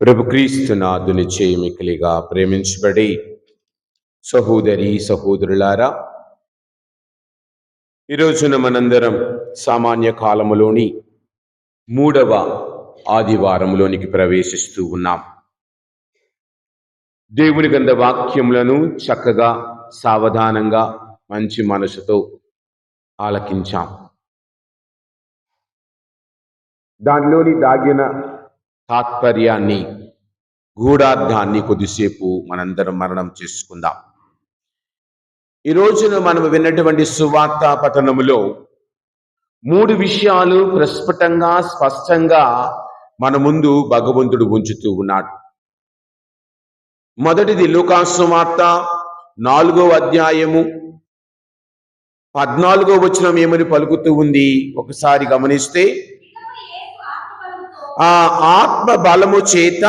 ప్రభు క్రీస్తునాథుని చేయి మికిలిగా ప్రేమించబడి సహోదరి సహోదరులారా, ఈరోజున మనందరం సామాన్య కాలములోని 3వ ఆదివారంలోనికి ప్రవేశిస్తూ ఉన్నాం. దేవుని గ్రంథ వాక్యములను చక్కగా సావధానంగా మంచి మనసుతో ఆలకించాం. దానిలోని దాగిన తాత్పర్యాన్ని, గూఢార్థాన్ని కొద్దిసేపు మనందరం మననం చేసుకుందాం. ఈ రోజున మనం విన్నటువంటి సువార్త పఠనములో 3 విషయాలు ప్రస్ఫుటంగా స్పష్టంగా మన ముందు భగవంతుడు ఉంచుతూ ఉన్నాడు. మొదటిది లూకా సువార్త 4వ అధ్యాయము 14వ వచనం ఏమని పలుకుతూ ఉంది ఒకసారి గమనిస్తే, ఆ ఆత్మ బలము చేత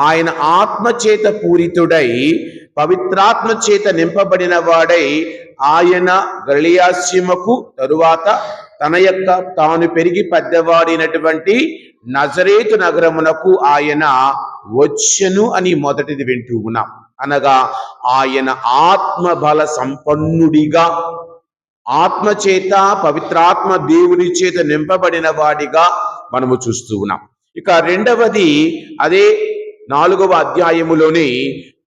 ఆయన ఆత్మ చేత పూరితుడై పవిత్రాత్మ చేత నింపబడిన వాడై ఆయన గలిలయసీమకు తరువాత తన యొక్క తాను పెరిగి పెద్దవాడినటువంటి నజరేతు నగరమునకు ఆయన వచ్చెను అని మొదటిది వింటూ ఉన్నాం. అనగా ఆయన ఆత్మ బల సంపన్నుడిగా, ఆత్మ చేత పవిత్రాత్మ దేవుని చేత నింపబడిన వాడిగా మనము చూస్తూ ఉన్నాం. ఇక రెండవది అదే 4వ అధ్యాయములోని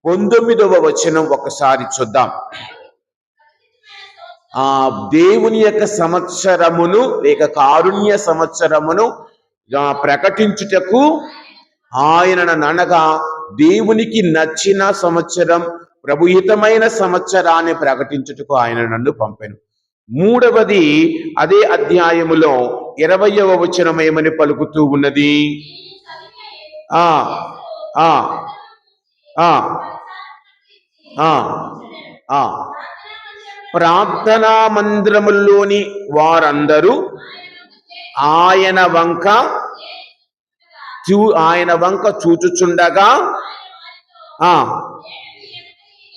19వ వచనం ఒకసారి చూద్దాం. ఆ దేవుని యొక్క సంవత్సరమును లేక కారుణ్య సంవత్సరమును ప్రకటించుటకు ఆయననగా దేవునికి నచ్చిన సంవత్సరం, ప్రభుహితమైన సంవత్సరాన్ని ప్రకటించుటకు ఆయన నన్ను పంపెను. మూడవది అదే అధ్యాయములో 20వ వచనం ఏమని పలుకుతూ ఉన్నది, ప్రార్థనా మందిరములోని వారందరూ ఆయన వంక చూచుచుండగా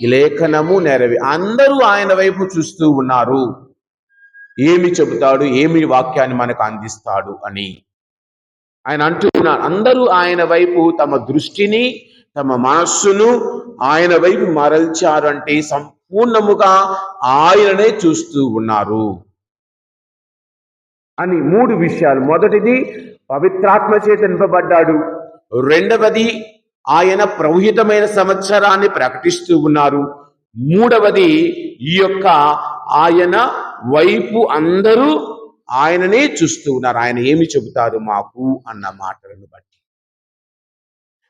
ఈ లేఖనము నెరవేరి. అందరూ ఆయన వైపు చూస్తూ ఉన్నారు. ఏమి చెబుతాడు, ఏమి వాక్యాన్ని మనకు అందిస్తాడు అని ఆయన అంటున్నారు. అందరూ ఆయన వైపు తమ దృష్టిని, తమ మనస్సును ఆయన వైపు మరల్చారు. అంటే సంపూర్ణముగా ఆయననే చూస్తూ ఉన్నారు అని 3 విషయాలు. మొదటిది పవిత్రాత్మ చేత నింపబడ్డాడు. రెండవది ఆయన ప్రవహితమైన సంవత్సరాన్ని ప్రకటిస్తూ ఉన్నారు. మూడవది ఈ యొక్క ఆయన వైపు అందరూ ఆయననే చూస్తూ ఉన్నారు. ఆయన ఏమి చెబుతారు మాకు అన్న మాటలను బట్టి.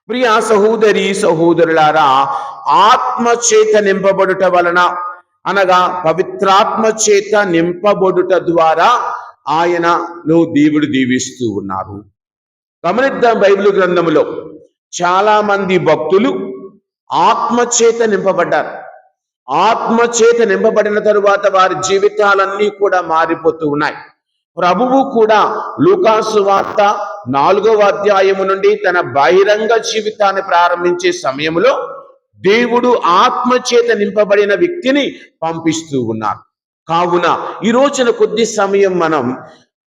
ప్రియ సహోదరి సహోదరులారా, ఆత్మ చేత నింపబడుట వలన అనగా పవిత్రాత్మ చేత నింపబడుట ద్వారా ఆయనను దేవుడు దీవిస్తూ ఉన్నారు. గమనిద్దాం, బైబిల్ గ్రంథములో చాలా మంది భక్తులు ఆత్మ చేత నింపబడ్డారు. ఆత్మ చేత నింపబడిన తరువాత వారి జీవితాలన్నీ కూడా మారిపోతూ ఉన్నాయి. ప్రభువు కూడా లూకా సువార్త 4వ అధ్యాయము నుండి తన బహిరంగ జీవితాన్ని ప్రారంభించే సమయంలో దేవుడు ఆత్మ చేత నింపబడిన వ్యక్తిని పంపిస్తూ ఉన్నారు. కావున ఈ రోజున కొద్ది సమయం మనం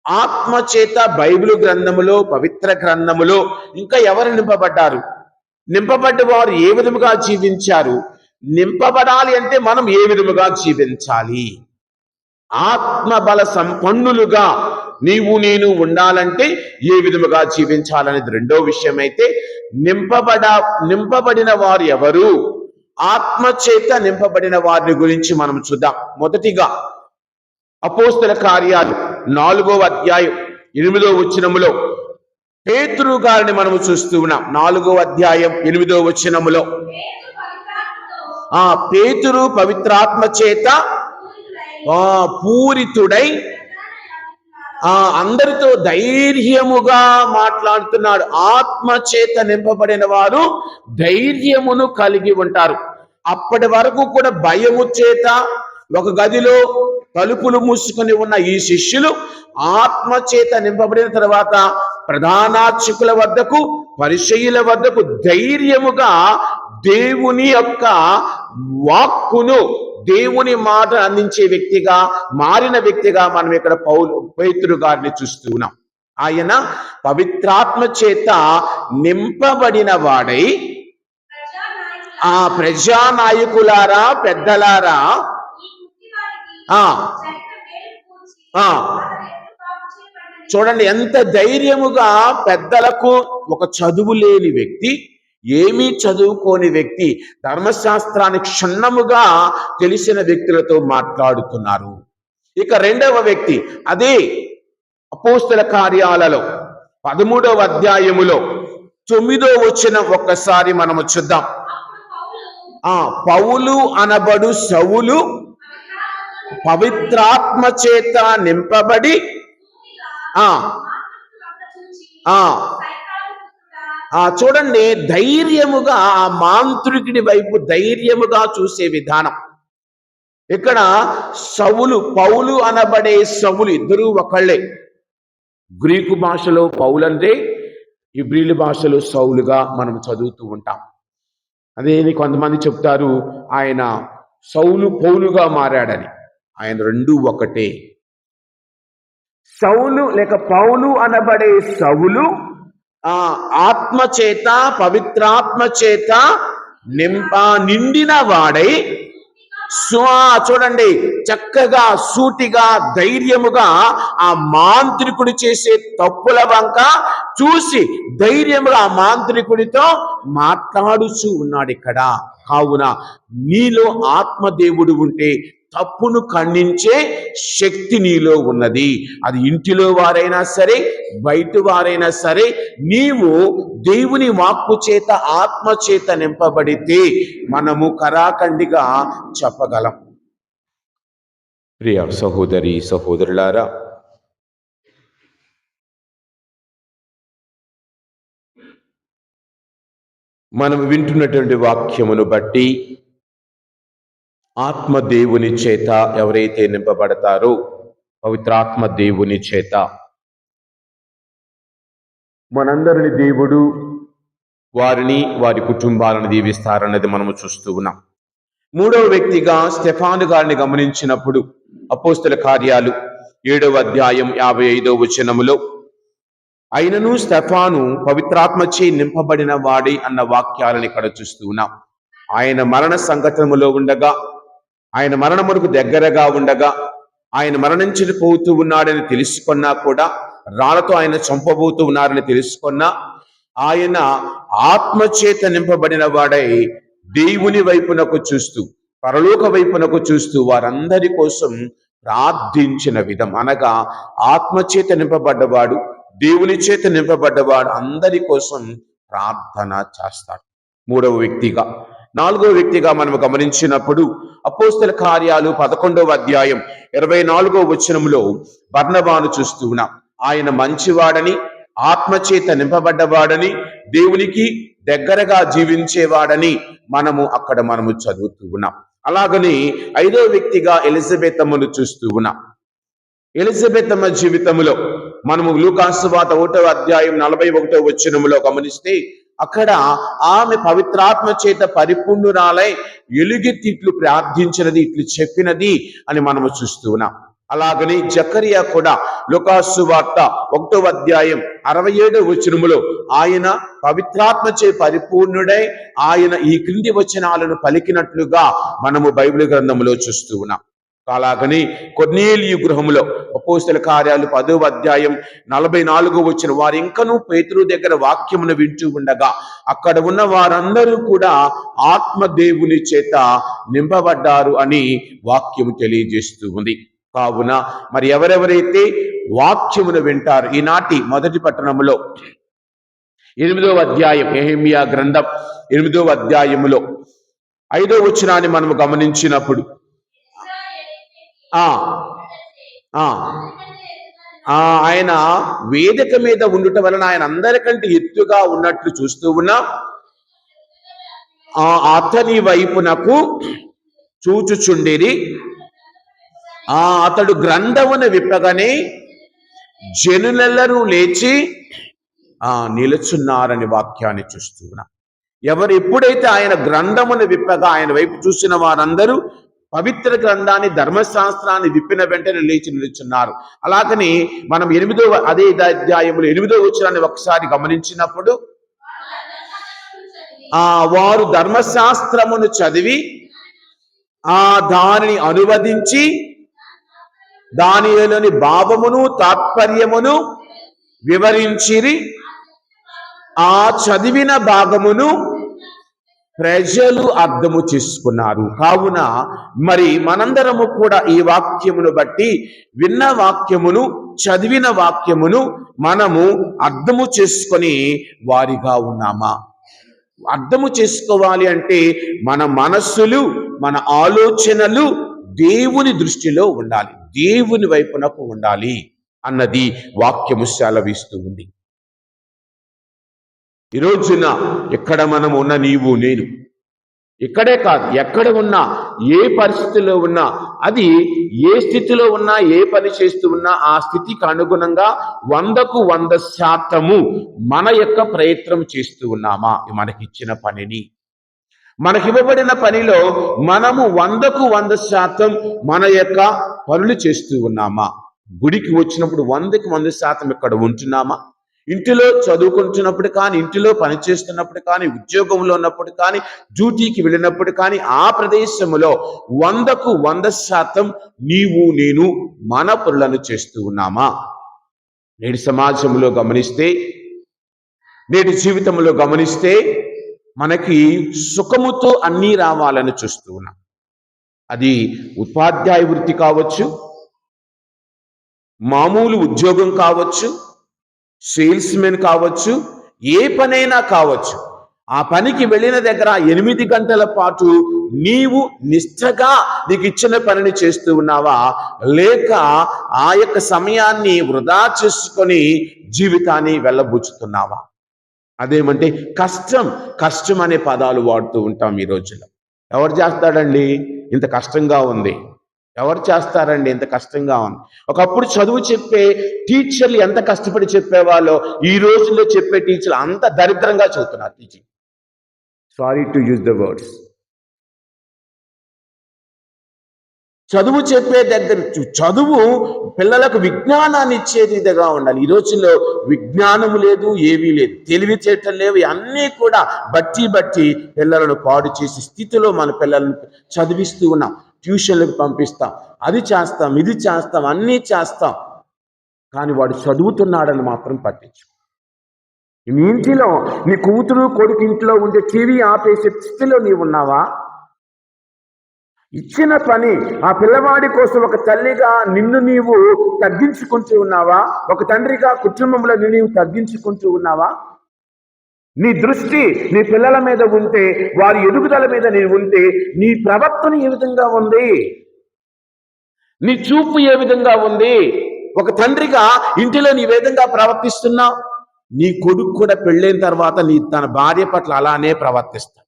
ఆత్మ చేత బైబిల్ గ్రంథములో, పవిత్ర గ్రంథములో ఇంకా ఎవరు నింపబడ్డారు, నింపబడ్డ వారు ఏ విధముగా జీవించారు, నింపబడాలి అంటే మనం ఏ విధముగా జీవించాలి, ఆత్మ బల సంపన్నులుగా నీవు నేను ఉండాలంటే ఏ విధముగా జీవించాలనేది రెండో విషయం. అయితే నింపబడిన వారు ఎవరు, ఆత్మ చేత నింపబడిన వారిని గురించి మనం చూద్దాం. మొదటిగా అపోస్తల కార్యాలు 4వ అధ్యాయం 8వ వచనములో పేతురు గారిని మనము చూస్తూ ఉన్నాం. 4వ అధ్యాయం 8వ వచనములో పేతురు పవిత్రాత్మ చేత పూరితుడై అందరితో ధైర్యముగా మాట్లాడుతున్నాడు. ఆత్మ చేత నింపబడిన వారు ధైర్యమును కలిగి ఉంటారు. అప్పటి వరకు కూడా భయము చేత ఒక గదిలో తలుపులు మూసుకొని ఉన్న ఈ శిష్యులు ఆత్మ చేత నింపబడిన తర్వాత ప్రధానార్చకుల వద్దకు, పరిసయ్యుల వద్దకు ధైర్యముగా దేవుని యొక్క వాక్కును, దేవుని మాట అందించే వ్యక్తిగా మారిన వ్యక్తిగా మనం ఇక్కడ పేతురు గారిని చూస్తూ ఉన్నాం. ఆయన పవిత్రాత్మ చేత నింపబడిన వాడై ఆ ప్రజానాయకులారా, పెద్దలారా, చూడండి ఎంత ధైర్యముగా పెద్దలకు, ఒక చదువు లేని వ్యక్తి, ఏమీ చదువుకోని వ్యక్తి, ధర్మశాస్త్రానికి క్షుణ్ణముగా తెలిసిన వ్యక్తులతో మాట్లాడుతున్నారు. ఇక రెండవ వ్యక్తి, అదే అపోస్తల కార్యాలలో 13వ అధ్యాయములో 9వ వచనం ఒక్కసారి మనము చూద్దాం. పౌలు అనబడు సౌలు పవిత్రాత్మ చేత నింపబడి చూడండి ధైర్యముగా ఆ మాంత్రికుడి వైపు ధైర్యముగా చూసే విధానం. ఇక్కడ సౌలు, పౌలు అనబడే సౌలు ఇద్దరూ ఒకళ్ళే. గ్రీకు భాషలో పౌలు అంటే, ఇబ్రీలు భాషలో సౌలుగా మనం చదువుతూ ఉంటాం. అదే కొంతమంది చెప్తారు ఆయన సౌలు పౌలుగా మారాడని. ఆయన రెండూ ఒకటే. సౌలు లేక పౌలు అనబడే సౌలు ఆత్మ చేత, పవిత్రాత్మ చేత నిండిన వాడై చూడండి చక్కగా, సూటిగా, ధైర్యముగా ఆ మాంత్రికుడు చేసే తప్పుల వంక చూసి ధైర్యముగా ఆ మాంత్రికుడితో మాట్లాడుచూ ఉన్నాడు ఇక్కడ. కావున నీలో ఆత్మదేవుడు ఉంటే తప్పును ఖండించే శక్తి నీలో ఉన్నది. అది ఇంటిలో వారైనా సరే, బయట వారైనా సరే, నీవు దేవుని వాక్కు చేత, ఆత్మ చేత నింపబడితే మనము కరాఖండిగా చెప్పగలం. ప్రియ సహోదరి సహోదరులారా, మనం వింటున్నటువంటి వాక్యమును బట్టి ఆత్మ దేవుని చేత ఎవరైతే నింపబడతారో, పవిత్రాత్మ దేవుని చేత మనందరిని దేవుడు వారిని, వారి కుటుంబాలను దీవిస్తారన్నది మనము చూస్తూ ఉన్నాం. మూడవ వ్యక్తిగా స్టెఫాను గారిని గమనించినప్పుడు అపోస్తల కార్యాలు 7వ అధ్యాయం 55వ వచనములో అయినను స్టెఫాను పవిత్రాత్మచే నింపబడిన వాడి అన్న వాక్యాలను ఇక్కడ చూస్తూ ఉన్నాం. ఆయన మరణ సంఘటనలో ఉండగా, ఆయన మరణమునకు దగ్గరగా ఉండగా, ఆయన మరణించిపోతూ ఉన్నాడని తెలుసుకున్నా కూడా, రాళ్లతో ఆయన చంపబోతూ ఉన్నారని తెలుసుకున్నా, ఆయన ఆత్మచేత నింపబడిన వాడై దేవుని వైపునకు చూస్తూ, పరలోక వైపునకు చూస్తూ వారందరి కోసం ప్రార్థించిన విధం, అనగా ఆత్మచేత నింపబడ్డవాడు, దేవుని చేత నింపబడ్డవాడు అందరి కోసం ప్రార్థన చేస్తాడు. మూడవ వ్యక్తిగా. నాలుగవ వ్యక్తిగా మనం గమనించినప్పుడు అపోస్తల కార్యాలు 11వ అధ్యాయం 24వ వచనంలో బర్నబాను చూస్తూ ఉన్నాం. ఆయన మంచివాడని, ఆత్మచేత నింపబడ్డవాడని, దేవునికి దగ్గరగా జీవించేవాడని మనము చదువుతూ ఉన్నాం. అలాగని 5వ వ్యక్తిగా ఎలిజబెత్ అమ్మను చూస్తూ ఉన్నాం. ఎలిజబెత్ అమ్మ జీవితంలో మనము లూకాసు వార్త 1వ అధ్యాయం 41వ వచనములో గమనిస్తే అక్కడ ఆమె పవిత్రాత్మ చేత పరిపూర్ణురాలై ఎలుగెత్తి ఇట్లు ప్రార్థించినది, ఇట్లు చెప్పినది అని మనము చూస్తూ ఉన్నాం. అలాగని జకరియా కూడా లూకాసు వార్త 1వ అధ్యాయం 67వ వచనములో ఆయన పవిత్రాత్మచే పరిపూర్ణుడై ఆయన ఈ క్రింది వచనాలను పలికినట్లుగా మనము బైబిల్ గ్రంథంలో చూస్తూ ఉన్నాం. అలాగని కొర్నేలియు గృహములో అపోస్తల కార్యాలు 10వ అధ్యాయం 44వ వచనం వారు ఇంకనూ పేతురు దగ్గర వాక్యమును వింటూ ఉండగా అక్కడ ఉన్న వారందరూ కూడా ఆత్మ దేవుని చేత నింపబడ్డారు అని వాక్యము తెలియజేస్తూ ఉంది. కావున మరి ఎవరెవరైతే వాక్యమును వింటారు, ఈనాటి మొదటి పట్టణములో 8వ అధ్యాయం, నెహెమ్యా గ్రంథం 8వ అధ్యాయములో 5వ వచనాన్ని మనము గమనించినప్పుడు ఆయన వేదిక మీద ఉండుట వలన ఆయన అందరికంటే ఎత్తుగా ఉన్నట్లు చూస్తూ ఉన్నాం. అతని వైపునకు చూచుచుండిరి. అతడు గ్రంథమును విప్పగానే జనులెల్లరూ లేచి నిలుచున్నారని వాక్యాన్ని చూస్తూ ఉన్నాం. ఎప్పుడైతే ఆయన గ్రంథమును విప్పగా ఆయన వైపు చూసిన వారందరూ పవిత్ర గ్రంథాన్ని ధర్మశాస్త్రాన్ని విప్పిన వెంటనే లేచి నిలుచున్నారు. అలాగని మనం అదే అధ్యాయములు 8వ వచనాన్ని ఒకసారి గమనించినప్పుడు వారు ధర్మశాస్త్రమును చదివి దానిని అనువదించి దానిలోని భావమును తాత్పర్యమును వివరించిరి. ఆ చదివిన భాగమును ప్రజలు అర్థము చేసుకున్నారు. కావున మరి మనందరము కూడా ఈ వాక్యమును బట్టి విన్న వాక్యమును చదివిన వాక్యమును మనము అర్థము చేసుకొని వారిగా ఉన్నామా? అర్థము చేసుకోవాలి అంటే మన మనస్సులు మన ఆలోచనలు దేవుని దృష్టిలో ఉండాలి, దేవుని వైపునకు ఉండాలి అన్నది వాక్యము సెలవిస్తూ ఉంది. ఈ రోజున ఎక్కడ మనం ఉన్న నీవు నేను, ఇక్కడే కాదు ఎక్కడ ఉన్నా ఏ పరిస్థితిలో ఉన్నా, అది ఏ స్థితిలో ఉన్నా ఏ పని చేస్తూ ఉన్నా ఆ స్థితికి అనుగుణంగా 100కు 100% మన యొక్క ప్రయత్నం చేస్తూ ఉన్నామా? మనకిచ్చిన పనిని, మనకివ్వబడిన పనిలో మనము 100కు 100% మన యొక్క పనులు చేస్తూ ఉన్నామా? గుడికి వచ్చినప్పుడు 100కి 100% ఇక్కడ ఉంటున్నామా? ఇంటిలో చదువుకుంటున్నప్పుడు కానీ, ఇంటిలో పనిచేస్తున్నప్పుడు కానీ, ఉద్యోగంలో ఉన్నప్పుడు కానీ, డ్యూటీకి వెళ్ళినప్పుడు కానీ, ఆ ప్రదేశంలో 100కు 100% నీవు నేను మన పనులను చేస్తూ ఉన్నామా? నేటి సమాజంలో గమనిస్తే, నేటి జీవితంలో గమనిస్తే మనకి సుఖముతో అన్నీ రావాలని చూస్తూ ఉన్నాం. అది ఉపాధ్యాయ వృత్తి కావచ్చు, మామూలు ఉద్యోగం కావచ్చు, సేల్స్ మెన్ కావచ్చు, ఏ పనైనా కావచ్చు. ఆ పనికి వెళ్ళిన దగ్గర 8 గంటల పాటు నీవు నిష్ఠగా నీకు ఇచ్చిన పనిని చేస్తూ ఉన్నావా, లేక ఆ యొక్క సమయాన్ని వృధా చేసుకొని జీవితాన్ని వెళ్ళబుచ్చుతున్నావా? అదేమంటే కష్టం అనే పదాలు వాడుతూ ఉంటాం ఈ రోజుల్లో. ఎవరు చేస్తాడండి ఇంత కష్టంగా ఉంది? ఎవరు చేస్తారండి ఇంత కష్టంగా ఉంది? ఒకప్పుడు చదువు చెప్పే టీచర్లు ఎంత కష్టపడి చెప్పేవాళ్ళో ఈ రోజుల్లో చెప్పే టీచర్లు అంత దరిద్రంగా చదువుతున్నారు teaching. Sorry to use the words. చదువు చెప్పే దగ్గర చదువు పిల్లలకు విజ్ఞానాన్ని ఇచ్చేదిగా ఉండాలి. ఈ రోజుల్లో విజ్ఞానము లేదు, ఏవీ లేదు, తెలివితేటలు లేవు. అన్నీ కూడా బట్టి పిల్లలను పాడు చేసే స్థితిలో మన పిల్లలను చదివిస్తూ ఉన్నాం. ట్యూషన్లకు పంపిస్తాం, అది చేస్తాం, ఇది చేస్తాం, అన్నీ చేస్తాం, కానీ వాడు చదువుతున్నాడని మాత్రం పట్టించు. నీ ఇంటిలో నీ కూతురు కొడుకు ఇంట్లో ఉండే టీవీ ఆపేసే స్థితిలో నీవు ఉన్నావా? ఇచ్చిన పని ఆ పిల్లవాడి కోసం ఒక తల్లిగా నిన్ను నీవు తగ్గించుకుంటూ ఉన్నావా? ఒక తండ్రిగా కుటుంబంలో నీవు తగ్గించుకుంటూ ఉన్నావా? నీ దృష్టి నీ పిల్లల మీద ఉంటే, వారి ఎదుగుదల మీద నీవు ఉంటే, నీ ప్రవర్తన ఏ విధంగా ఉంది? నీ చూపు ఏ విధంగా ఉంది? ఒక తండ్రిగా ఇంటిలో నీ విధంగా ప్రవర్తిస్తున్నావు, నీ కొడుకు కూడా పెళ్ళైన తర్వాత తన భార్య పట్ల అలానే ప్రవర్తిస్తాడు.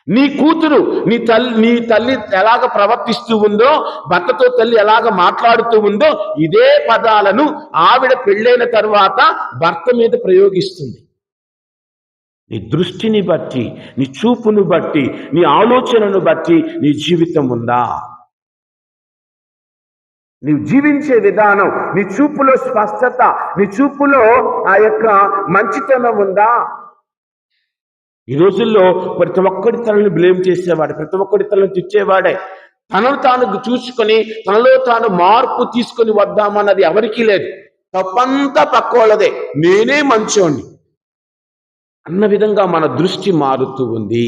నీ కూతురు నీ తల్లి ఎలాగ ప్రవర్తిస్తూ ఉందో, భర్తతో తల్లి ఎలాగ మాట్లాడుతూ ఉందో, ఇదే పదాలను ఆవిడ పెళ్ళైన తర్వాత భర్త మీద ప్రయోగిస్తుంది. నీ దృష్టిని బట్టి, నీ చూపును బట్టి, నీ ఆలోచనను బట్టి నీ జీవితం ఉందా? నీవు జీవించే విధానం, నీ చూపులో స్పష్టత, నీ చూపులో ఆ యొక్క మంచితనం ఉందా? ఈ రోజుల్లో ప్రతి ఒక్కడి తనని బ్లేమ్ చేసేవాడు, ప్రతి ఒక్కడి తనను తిట్టేవాడే. తనను తాను చూసుకొని తనలో తాను మార్పు తీసుకొని వద్దామన్నది ఎవరికీ లేదు. తప్పంతా పక్కోళ్ళదే, నేనే మంచోణ్ణి అన్న విధంగా మన దృష్టి మారుతూ ఉంది.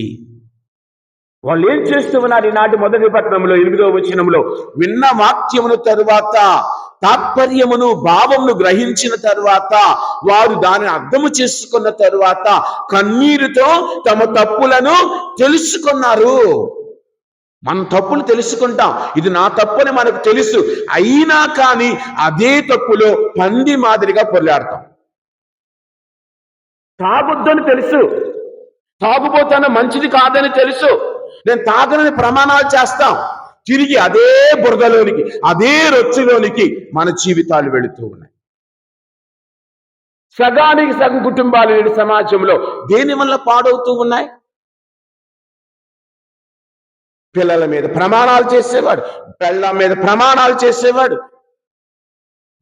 వాళ్ళు ఏం చేస్తూ ఉన్నారు? ఈనాటి మొదటి పట్టణంలో 8వ వచనంలో విన్న వాక్యమును తరువాత తాత్పర్యమును భావమును గ్రహించిన తరువాత, వారు దానిని అర్థము చేసుకున్న తరువాత కన్నీరుతో తమ తప్పులను తెలుసుకున్నారు. మన తప్పులు తెలుసుకుంటాం, ఇది నా తప్పుని మనకు తెలుసు, అయినా కానీ అదే తప్పులో పంది మాదిరిగా పొర్లాడతాం. తాగొద్దని తెలుసు, తాగుబోతాను మంచిది కాదని తెలుసు, నేను తాగనని ప్రమాణాలు చేస్తాం, తిరిగి అదే బురదలోనికి, అదే రొచ్చులోనికి మన జీవితాలు వెళుతూ ఉన్నాయి. సగానికి సగం కుటుంబాలు నేడు సమాజంలో దేని వల్ల పాడవుతూ ఉన్నాయి? పిల్లల మీద ప్రమాణాలు చేసేవాడు, పెళ్ళాం మీద ప్రమాణాలు చేసేవాడు,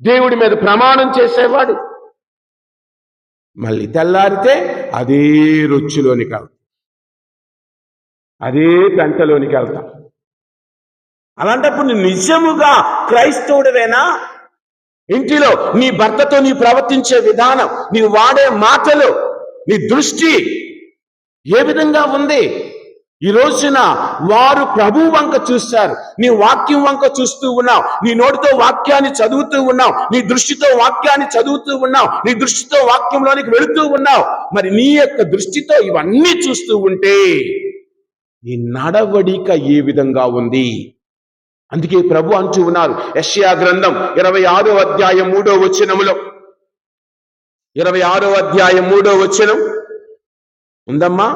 దేవుడి మీద ప్రమాణం చేసేవాడు. మళ్ళీ తెల్లారితే అదే రొచ్చులోనికి వెళ్తాం, అదే పెంటలోనికి వెళ్తాం. అలాంటప్పుడు నువ్వు నిజముగా క్రైస్తవుడివేనా? ఇంటిలో నీ భర్తతో నీ ప్రవర్తించే విధానం, నీ వాడే మాటలు, నీ దృష్టి ఏ విధంగా ఉంది? ఈ రోజున వారు ప్రభు వంక చూస్తారు, నీ వాక్యం వంక చూస్తూ ఉన్నావు, నీ నోటితో వాక్యాన్ని చదువుతూ ఉన్నావు, నీ దృష్టితో వాక్యాన్ని చదువుతూ ఉన్నావు, నీ దృష్టితో వాక్యంలోనికి వెళుతూ ఉన్నావు. మరి నీ యొక్క దృష్టితో ఇవన్నీ చూస్తూ ఉంటే నీ నడవడిక ఏ విధంగా ఉంది? అందుకే ప్రభు అంటూ ఉన్నారు యెషయా గ్రంథం 26వ అధ్యాయం 3వ వచనములో, 26వ అధ్యాయం 3వ వచనం ఉందమ్మా.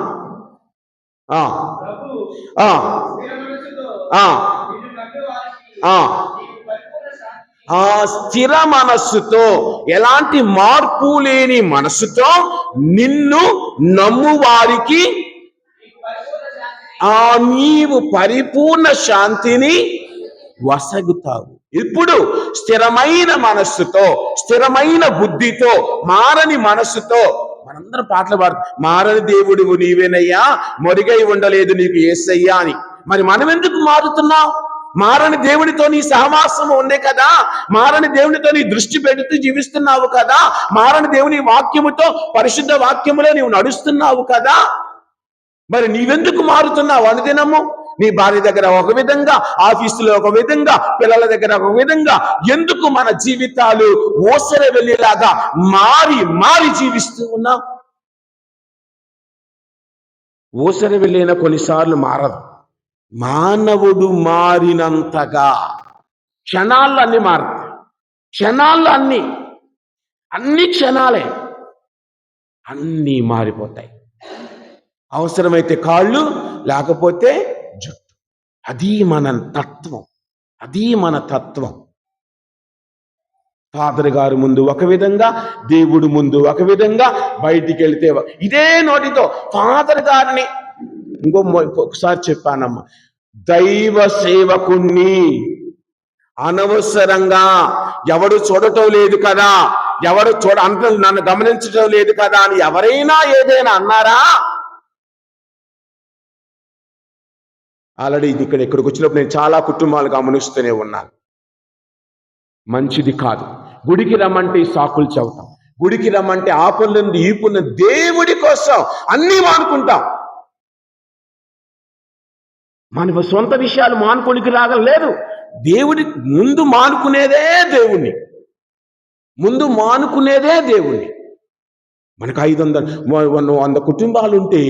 స్థిర మనస్సుతో, ఎలాంటి మార్పు లేని మనస్సుతో నిన్ను నమ్మువారికి నీవు పరిపూర్ణ శాంతిని వసగుతావు. ఇప్పుడు స్థిరమైన మనస్సుతో, స్థిరమైన బుద్ధితో, మారని మనస్సుతో మనందరం పాటలు పాడు, మారని దేవుడు నీవేనయ్యా, మొరిగై ఉండలేదు నీకు యేసయ్యా అని. మరి మనం ఎందుకు మారుతున్నావు? మారని దేవుడితో నీ సహవాసం ఉందే కదా, మారని దేవునితో నీ దృష్టి పెడుతూ జీవిస్తున్నావు కదా, మారని దేవుని వాక్యముతో, పరిశుద్ధ వాక్యములో నీవు నడుస్తున్నావు కదా. మరి నీవెందుకు మారుతున్నావు? అనుదినము నీ భార్య దగ్గర ఒక విధంగా, ఆఫీసులో ఒక విధంగా, పిల్లల దగ్గర ఒక విధంగా. ఎందుకు మన జీవితాలు ఓసర వెళ్ళేలాగా మారి మారి జీవిస్తూ ఉన్నాం? ఓసర వెళ్ళిన కొన్నిసార్లు మారదు, మానవుడు మారినంతగా క్షణాల్లో అన్ని మారుతాయి. క్షణాల్లో అన్ని క్షణాలే, అన్నీ మారిపోతాయి. అవసరమైతే కాళ్ళు, లేకపోతే జుట్టు. అది మన తత్వం, అది మన తత్వం. ఫాదర్ గారు ముందు ఒక విధంగా, దేవుడు ముందు ఒక విధంగా, బయటికి వెళితే ఇదే నోటితో ఫాదర్ గారిని ఒకసారి చెప్పానమ్మా, దైవ సేవకుణ్ణి అనవసరంగా ఎవడు చూడటం లేదు కదా, ఎవడు నన్ను గమనించడం లేదు కదా అని ఎవరైనా ఏదైనా అన్నారా? ఆల్రెడీ ఇక్కడికి వచ్చినప్పుడు నేను చాలా కుటుంబాలు గమనిస్తూనే ఉన్నాను. మంచిది కాదు. గుడికి రమ్మంటే సాకులు చెబుతాం, గుడికి రమ్మంటే ఆ పనులు ఈ పనులు, దేవుడి కోసం అన్నీ మానుకుంటాం. మన సొంత విషయాలు మానుకోనికి రాగలేదు. దేవుడి ముందు మానుకునేదే దేవుణ్ణి, ముందు మానుకునేదే దేవుణ్ణి. మనకు 500 కుటుంబాలు ఉంటే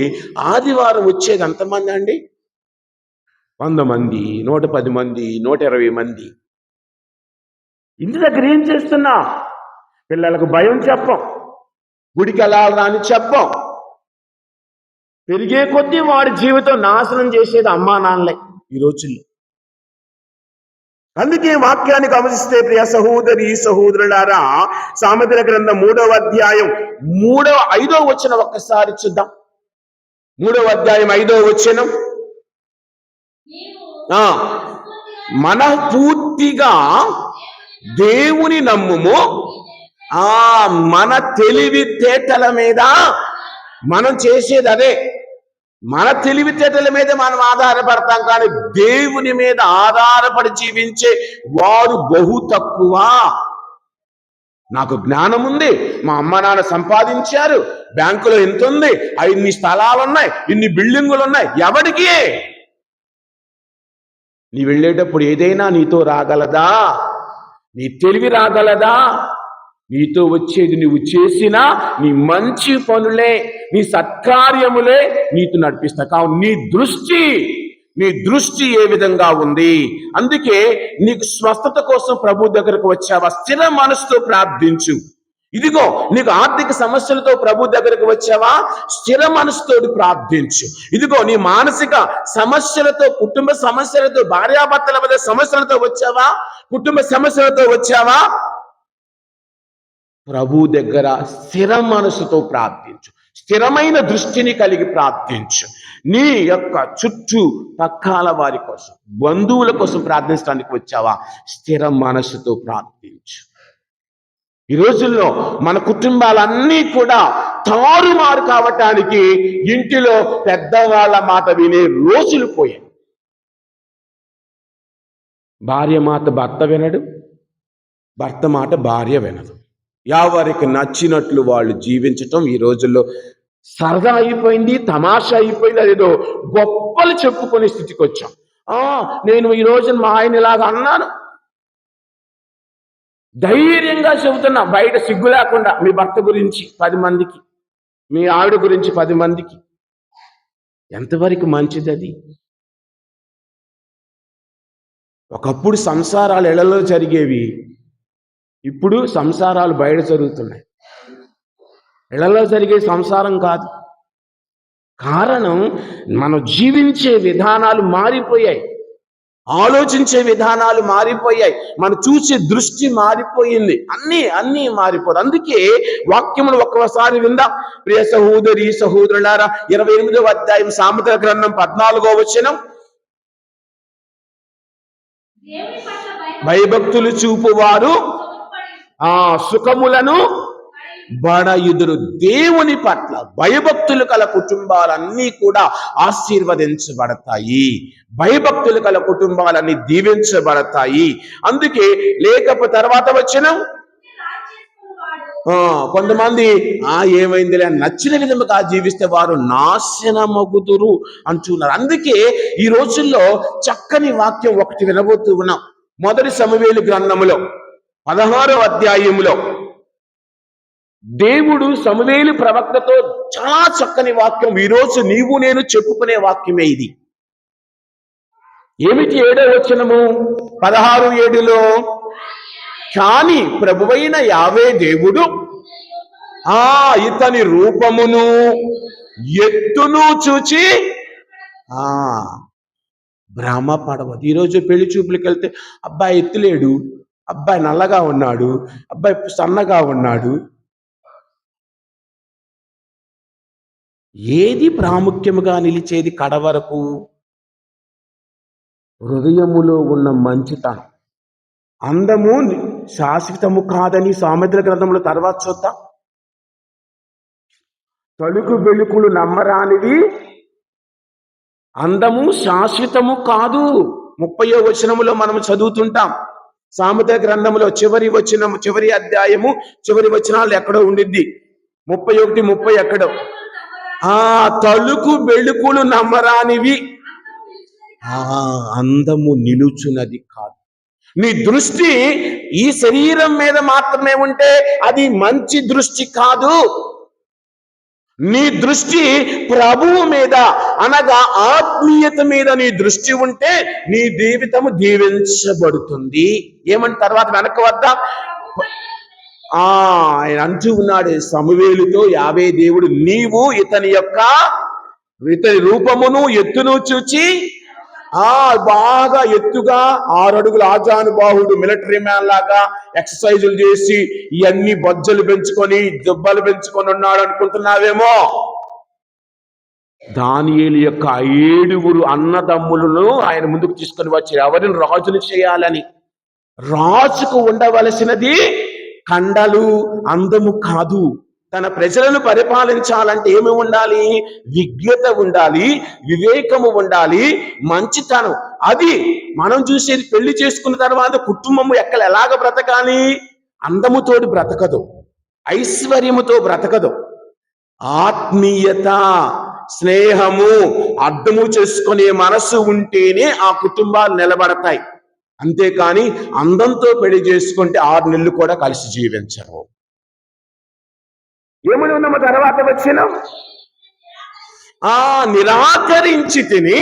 ఆదివారం వచ్చేది ఎంతమంది అండి? 100 మంది, 110 మంది, 120 మంది. ఇంటి దగ్గర ఏం చేస్తున్నా? పిల్లలకు భయం చెప్పం, గుడికి వెళ్ళాలని అని చెప్పం. పెరిగే కొద్దీ వాడి జీవితం నాశనం చేసేది అమ్మా నాన్నలే ఈ రోజుల్లో. అందుకే వాక్యాన్ని గమనిస్తే ప్రియ సహోదరి సహోదరులారా, సామెతల గ్రంథం 3వ అధ్యాయం 5వ వచనం ఒక్కసారి చూద్దాం. 3వ అధ్యాయం 5వ వచనం, మనఃపూర్తిగా దేవుని నమ్ముము. మన తెలివితేటల మీద మనం చేసేది అదే, మన తెలివితేటల మీద మనం ఆధారపడతాం, కానీ దేవుని మీద ఆధారపడి జీవించే వారు బహు తక్కువ. నాకు జ్ఞానం ఉంది, మా అమ్మ నాన్న సంపాదించారు, బ్యాంకులో ఎంత ఉంది, ఇన్ని స్థలాలున్నాయి, ఇన్ని బిల్డింగులు ఉన్నాయి. ఎవడికి? నీ వెళ్ళేటప్పుడు ఏదైనా నీతో రాగలదా? నీ తెలివి రాగలదా? నీతో వచ్చేది నువ్వు చేసిన నీ మంచి పనులే, నీ సత్కార్యములే నీతో నడిపిస్తా. కావున నీ దృష్టి ఏ విధంగా ఉంది? అందుకే నీకు స్వస్థత కోసం ప్రభు దగ్గరకు వచ్చావా? స్థిర మనసుతో ప్రార్థించు. ఇదిగో నీకు ఆర్థిక సమస్యలతో ప్రభు దగ్గరకు వచ్చావా? స్థిర మనసుతో ప్రార్థించు. ఇదిగో నీ మానసిక సమస్యలతో, కుటుంబ సమస్యలతో, భార్యాభర్తల మధ్య సమస్యలతో వచ్చావా? కుటుంబ సమస్యలతో వచ్చావా? ప్రభు దగ్గర స్థిర మనసుతో ప్రార్థించు, స్థిరమైన దృష్టిని కలిగి ప్రార్థించు. నీ యొక్క చుట్టూ పక్కాల వారి కోసం, బంధువుల కోసం ప్రార్థించడానికి వచ్చావా? స్థిర మనసుతో ప్రార్థించు. ఈ రోజుల్లో మన కుటుంబాలన్నీ కూడా తారుమారు కావటానికి ఇంటిలో పెద్దవాళ్ళ మాట వినే రోజులు పోయాయి. భార్య మాట భర్త వినడు, భర్త మాట భార్య వినదు. ఎవరికి నచ్చినట్లు వాళ్ళు జీవించటం ఈ రోజుల్లో సరదా అయిపోయింది, తమాషా అయిపోయింది. అదేదో గొప్పలు చెప్పుకునే స్థితికి వచ్చాం. నేను ఈ రోజున మా ఆయన ఇలాగా అన్నాను, ధైర్యంగా చెబుతున్నా, బయట సిగ్గు లేకుండా మీ భర్త గురించి 10 మందికి, మీ ఆవిడ గురించి 10 మందికి. ఎంతవరకు మంచిది అది? ఒకప్పుడు సంసారాలు ఇళ్లలో జరిగేవి, ఇప్పుడు సంసారాలు బయట జరుగుతున్నాయి. ఇళ్లలో జరిగే సంసారం కాదు. కారణం మనం జీవించే విధానాలు మారిపోయాయి, ఆలోచించే విధానాలు మారిపోయాయి, మనం చూసే దృష్టి మారిపోయింది, అన్నీ మారిపోదు. అందుకే వాక్యమును ఒక్కసారి విందాం. ప్రియ సహోదరి సహోదరులారా, 28వ అధ్యాయం సామెతల గ్రంథం 14వ వచనం. భయభక్తులు చూపువారు సుఖములను బడయుదురు. దేవుని పట్ల భయభక్తులు కల కుటుంబాలన్నీ కూడా ఆశీర్వదించబడతాయి, భయభక్తులు కల కుటుంబాలన్నీ దీవించబడతాయి. అందుకే లేకపోతే తర్వాత వచ్చిన కొంతమంది ఏమైందిలే నచ్చిన విధముగా జీవిస్తే వారు నాశనమగుదురు అంటున్నారు. అందుకే ఈ రోజుల్లో చక్కని వాక్యం ఒకటి వినబోతూ ఉన్నాం. మొదటి సమూయేలు గ్రంథములో 16వ అధ్యాయములో దేవుడు సమూయేలు ప్రవక్తతో చాలా చక్కని వాక్యం, ఈరోజు నీవు నేను చెప్పుకునే వాక్యమే ఇది. ఏమిటి? 7వ వచనము 16:7లో, కానీ ప్రభువైన యావే దేవుడు ఇతని రూపమును ఎత్తును చూచి భ్రమపడవద్దు. ఈరోజు పెళ్లి చూపులకు వెళ్తే అబ్బాయి ఎత్తులేడు, అబ్బాయి నల్లగా ఉన్నాడు, అబ్బాయి సన్నగా ఉన్నాడు. ఏది ప్రాముఖ్యముగా నిలిచేది కడవరకు? హృదయములో ఉన్న మంచితనం. అందము శాశ్వతము కాదని సామెతల గ్రంథంలో తర్వాత చూద్దాం. తలుకు బెలుకులు నమ్మరానివి, అందము శాశ్వతము కాదు. 30వ వచనములో మనం చదువుతుంటాం. సామెతల గ్రంథంలో చివరి అధ్యాయము చివరి వచనాలు ఎక్కడో ఉండిద్ది, 31, 30 ఎక్కడో. తలుకు బెలుకులు నమ్మరానివి, అందము నిలుచున్నది కాదు. నీ దృష్టి ఈ శరీరం మీద మాత్రమే ఉంటే అది మంచి దృష్టి కాదు. నీ దృష్టి ప్రభువు మీద అనగా ఆత్మీయత మీద నీ దృష్టి ఉంటే నీ జీవితము దీవించబడుతుంది. ఏమంటే తర్వాత వెనక వద్ద ఆయన అంటూ ఉన్నాడు సమూయేలుతో, యావే దేవుడు నీవు ఇతని రూపమును ఎత్తును చూచి, బాగా ఎత్తుగా 6 అడుగుల ఆజానుబాహుడు, మిలిటరీ మ్యాన్ లాగా ఎక్సర్సైజులు చేసి ఇవన్నీ బొజ్జలు పెంచుకొని దెబ్బలు పెంచుకొని ఉన్నాడు అనుకుంటున్నావేమో. దానియేలు యొక్క 7 అన్నదమ్ములను ఆయన ముందుకు తీసుకొని వచ్చారు. ఎవరిని రాజుని చేయాలని. రాజుకు ఉండవలసినది కండలు, అందము కాదు. తన ప్రజలను పరిపాలించాలంటే ఏమి ఉండాలి? విజ్ఞత ఉండాలి, వివేకము ఉండాలి, మంచితనం. అది మనం చూసేది. పెళ్లి చేసుకున్న తర్వాత కుటుంబము ఎలాగ బ్రతకాలి? అందముతోటి బ్రతకదు, ఐశ్వర్యముతో బ్రతకదు. ఆత్మీయత, స్నేహము, అర్థము చేసుకునే మనసు ఉంటేనే ఆ కుటుంబాలు నిలబడతాయి. అంతేకాని అందంతో పెళ్లి చేసుకుంటే 6 నెలలు కూడా కలిసి జీవించరు. ఏమని ఉన్నామో తర్వాత వచ్చిన నిరాకరించి తిని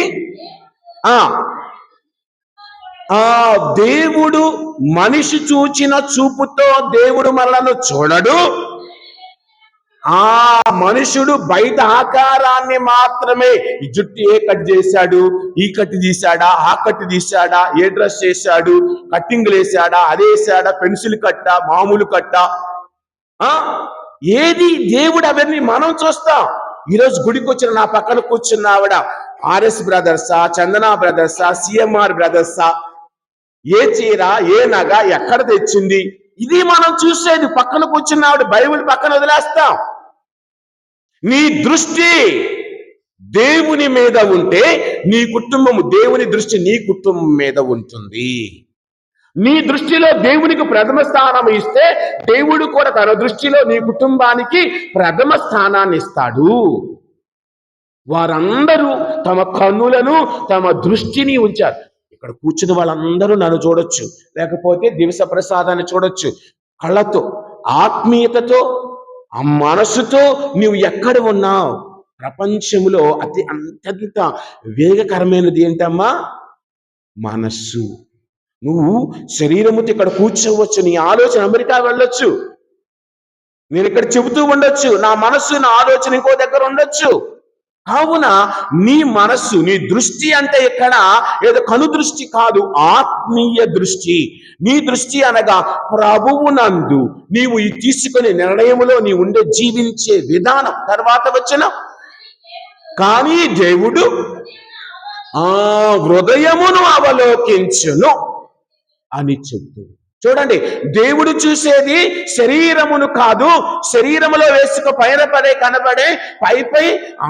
దేవుడు మనిషి చూచిన చూపుతో దేవుడు మనలను చూడడు. మనుషుడు బయట ఆకారాన్ని మాత్రమే, ఈ జుట్టు ఏ కట్ చేశాడు, ఈ కట్టు తీశాడా, ఆ కట్టు తీశాడా, ఏ డ్రెస్ చేశాడు, కట్టింగ్లు వేసాడా, అదే వేసాడా, పెన్సిల్ కట్టా, మామూలు కట్టా, ఏది దేవుడు అవన్నీ మనం చూస్తాం. ఈరోజు గుడికి వచ్చిన నా పక్కన కూర్చున్న ఆవిడ ఆర్ఎస్ బ్రదర్సా, చందన బ్రదర్సా, సిఎంఆర్ బ్రదర్సా, ఏ చీర ఏ నగ ఎక్కడ తెచ్చింది, ఇది మనం చూసేది. పక్కన కూర్చున్న ఆవిడ బైబిల్ పక్కన వదిలేస్తాం. నీ దృష్టి దేవుని మీద ఉంటే నీ కుటుంబము, దేవుని దృష్టి నీ కుటుంబం మీద ఉంటుంది. నీ దృష్టిలో దేవునికి ప్రథమ స్థానం ఇస్తే దేవుడు కూడా తన దృష్టిలో నీ కుటుంబానికి ప్రథమ స్థానాన్ని ఇస్తాడు. వారందరూ తమ కన్నులను, తమ దృష్టిని ఉంచారు. ఇక్కడ కూర్చుని వాళ్ళందరూ నన్ను చూడొచ్చు, లేకపోతే దివస ప్రసాదాన్ని చూడొచ్చు. కళ్ళతో, ఆత్మీయతతో, ఆ మనసుతో నీవు ఎక్కడ ఉన్నావు? ప్రపంచంలో అత్యంత వేగకరమైనది ఏంటమ్మా? మనస్సు. నువ్వు శరీరముతో ఇక్కడ కూర్చోవచ్చు, నీ ఆలోచన అమెరికా వెళ్ళొచ్చు, నేను ఇక్కడ చెబుతూ ఉండొచ్చు, నా మనస్సు, నా ఆలోచన ఇంకో దగ్గర ఉండొచ్చు. కావున నీ మనస్సు, నీ దృష్టి అంటే ఇక్కడ ఏదో కను దృష్టి కాదు, ఆత్మీయ దృష్టి. నీ దృష్టి అనగా ప్రభువునందు నీవు ఈ తీసుకునే నిర్ణయములో నీ ఉండే జీవించే విధానం. తర్వాత వచ్చిన కానీ దేవుడు హృదయమును అవలోకించును అని చెప్తుంది. చూడండి, దేవుడు చూసేది శరీరమును కాదు, శరీరములో వేసుకు పైన కనబడే పైపై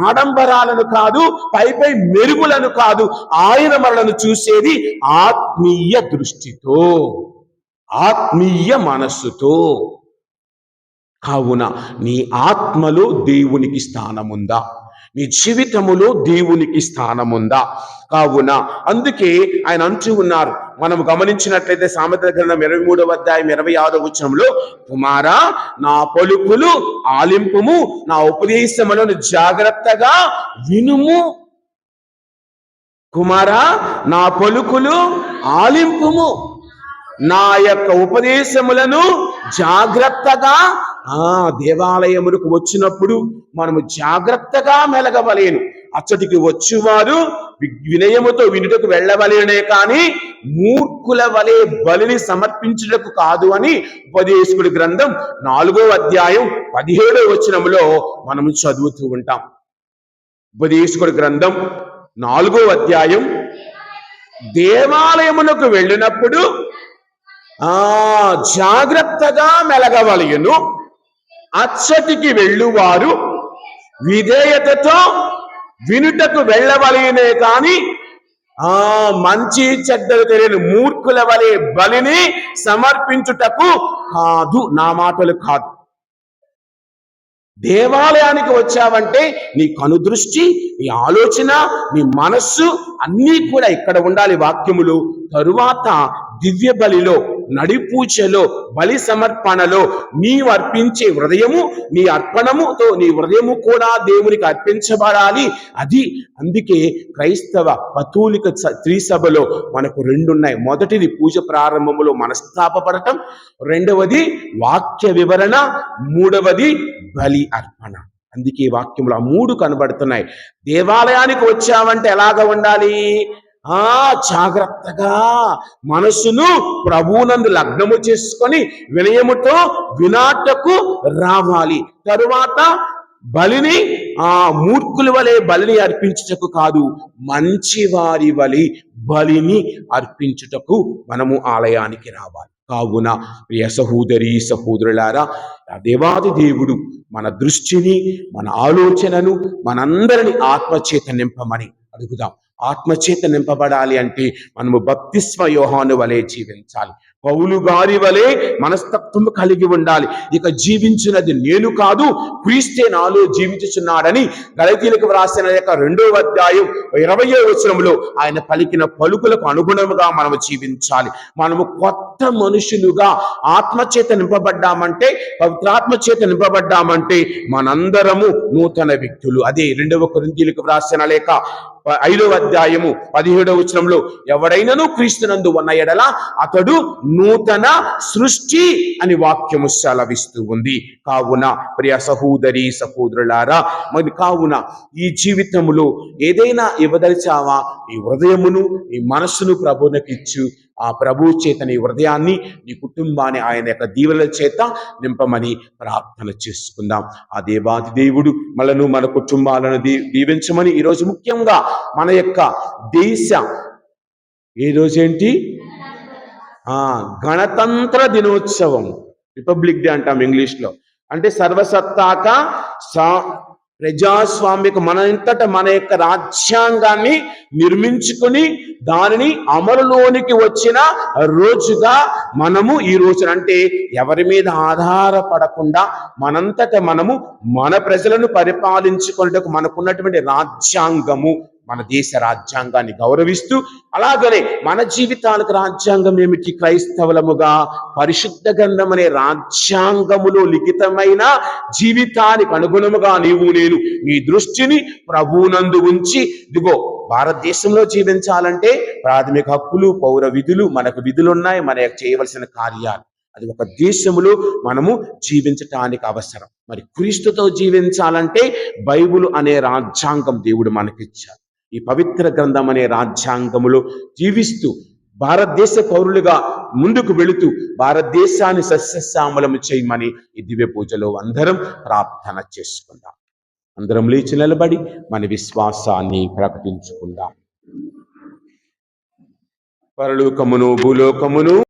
ఆడంబరాలను కాదు, పైపై మెరుగులను కాదు. ఆయన మనలను చూసేది ఆత్మీయ దృష్టితో, ఆత్మీయ మనస్సుతో. కావున నీ ఆత్మలో దేవునికి స్థానముందా? నీ జీవితములో దేవునికి స్థానముందా? కావున అందుకే ఆయన అంటూ ఉన్నారు, మనం గమనించినట్లయితే సామెతల గ్రంథం 23వ అధ్యాయం 26వ వచనంలో, కుమారా నా పలుకులు ఆలింపుము, నా ఉపదేశములను జాగ్రత్తగా వినుము. కుమారా నా పలుకులు ఆలింపుము, నా యొక్క ఉపదేశములను జాగ్రత్తగా. దేవాలయములకు వచ్చినప్పుడు మనము జాగ్రత్తగా మెలగవలేను. అచ్చటికి వచ్చేవారు వినయముతో వినుటకు వెళ్ళవలేనే కానీ మూర్ఖుల వలె బలిని సమర్పించుటకు కాదు అని ఉపదేశకుడి గ్రంథం 4వ అధ్యాయం 17వ వచనంలో మనము చదువుతూ ఉంటాం. ఉపదేశకుడి గ్రంథం 4వ అధ్యాయం, దేవాలయమునకు వెళ్ళినప్పుడు జాగ్రత్తగా మెలగవలయును, అచ్చటికి వెళ్ళువారు విధేయతతో వినుటకు వెళ్ళవలయునే కాని మంచి చెడ్డలు తెలియని మూర్ఖుల వలె బలిని సమర్పించుటకు కాదు. నా మాటలు కాదు. దేవాలయానికి వచ్చావంటే నీ కనుదృష్టి, నీ ఆలోచన, నీ మనస్సు అన్నీ కూడా ఇక్కడ ఉండాలి. వాక్యములు తరువాత దివ్య బలిలో, నడిపూజలో, బలి సమర్పణలో నీవు అర్పించే హృదయము, నీ అర్పణముతో నీ హృదయము కూడా దేవునికి అర్పించబడాలి. అది అందుకే క్రైస్తవ కథోలిక త్రిసభలో మనకు 2 ఉన్నాయి. మొదటిది పూజ ప్రారంభములో మనస్తాపపడటం, రెండవది వాక్య వివరణ, మూడవది బలి అర్పణ. అందుకే వాక్యములు 3 కనబడుతున్నాయి. దేవాలయానికి వచ్చావంటే ఎలాగ ఉండాలి? జాగ్రత్తగా మనసును ప్రభువునందు లగ్నము చేసుకొని వినయముతో వినాటకు రావాలి. తరువాత బలిని మూర్ఖుల వలె బలిని అర్పించుటకు కాదు, మంచివారి వలె బలిని అర్పించుటకు మనము ఆలయానికి రావాలి. కావున ప్రియ సహోదరి సహోదరులారా, దేవాది దేవుడు మన దృష్టిని, మన ఆలోచనను, మనందరిని ఆత్మచేత నింపమని అడుగుదాం. ఆత్మచేత నింపబడాలి అంటే మనము బప్తిస్మ యోహాను వలె జీవించాలి. పౌలు గారి వలె మనస్తత్వం కలిగి ఉండాలి. ఇక జీవించినది నేను కాదు, క్రీస్తే నాలో జీవించుచున్నాడని గలతీయులకు వ్రాసిన 2వ అధ్యాయం 20వ వచనంలో ఆయన పలికిన పలుకులకు అనుగుణముగా మనము జీవించాలి. మనము కొత్త మనుషులుగా ఆత్మచేత నింపబడ్డామంటే, పవిత్రాత్మచేత నింపబడ్డామంటే మనందరము నూతన వ్యక్తులు. అదే 2వ కొరింథీయులకు వ్రాసిన 5వ అధ్యాయము 17వ వచనంలో, ఎవడైనను క్రీస్తునందు ఉన్న ఎడల అతడు నూతన సృష్టి అని వాక్యము సెలవిస్తూ ఉంది. కావున ప్రియ సహోదరి సహోదరులారా, మరి కావున ఈ జీవితములో ఏదైనా ఇవ్వదలిచావా? నీ హృదయమును, నీ మనస్సును ప్రభువునకిచ్చు. ఆ ప్రభు చేత నీ హృదయాన్ని, నీ కుటుంబాన్ని ఆయన యొక్క దీవెనల చేత నింపమని ప్రార్థన చేసుకుందాం. ఆ దేవాది దేవుడు మనను, మన కుటుంబాలను దీవించమని ఈరోజు ముఖ్యంగా మన యొక్క దేశ ఏ రోజేంటి గణతంత్ర దినోత్సవం, రిపబ్లిక్ డే అంటాం ఇంగ్లీష్లో. అంటే సర్వసత్తాక ప్రజాస్వామిక మన యొక్క రాజ్యాంగాన్ని నిర్మించుకుని దానిని అమలులోనికి వచ్చిన రోజుగా మనము ఈ రోజున, అంటే ఎవరి మీద ఆధారపడకుండా మనంతట మనము మన ప్రజలను పరిపాలించుకునేందుకు మనకున్నటువంటి రాజ్యాంగము, మన దేశ రాజ్యాంగాన్ని గౌరవిస్తూ, అలాగనే మన జీవితాలకు రాజ్యాంగం ఏమిటి? క్రైస్తవులముగా పరిశుద్ధ గ్రంథం అనే రాజ్యాంగములో లిఖితమైన జీవితానికి అనుగుణముగా నీవు నేను నీ దృష్టిని ప్రభువునందు ఉంచి, ఇదిగో భారతదేశంలో జీవించాలంటే ప్రాథమిక హక్కులు, పౌర విధులు, మనకు విధులున్నాయి, మన చేయవలసిన కార్యాలు. అది ఒక దేశములో మనము జీవించటానికి అవసరం. మరి క్రీస్తుతో జీవించాలంటే బైబిల్ అనే రాజ్యాంగం దేవుడు మనకిచ్చారు. ఈ పవిత్ర గ్రంథం అనే రాజ్యాంగములో జీవిస్తూ భారతదేశ పౌరులుగా ముందుకు వెళుతూ భారతదేశాన్ని సస్యశ్యామలము చేయమని ఈ దివ్య పూజలో అందరం ప్రార్థన చేసుకుందాం. అందరం లేచి నిలబడి మన విశ్వాసాన్ని ప్రకటించుకుందాం. పరలోకమును భూలోకమును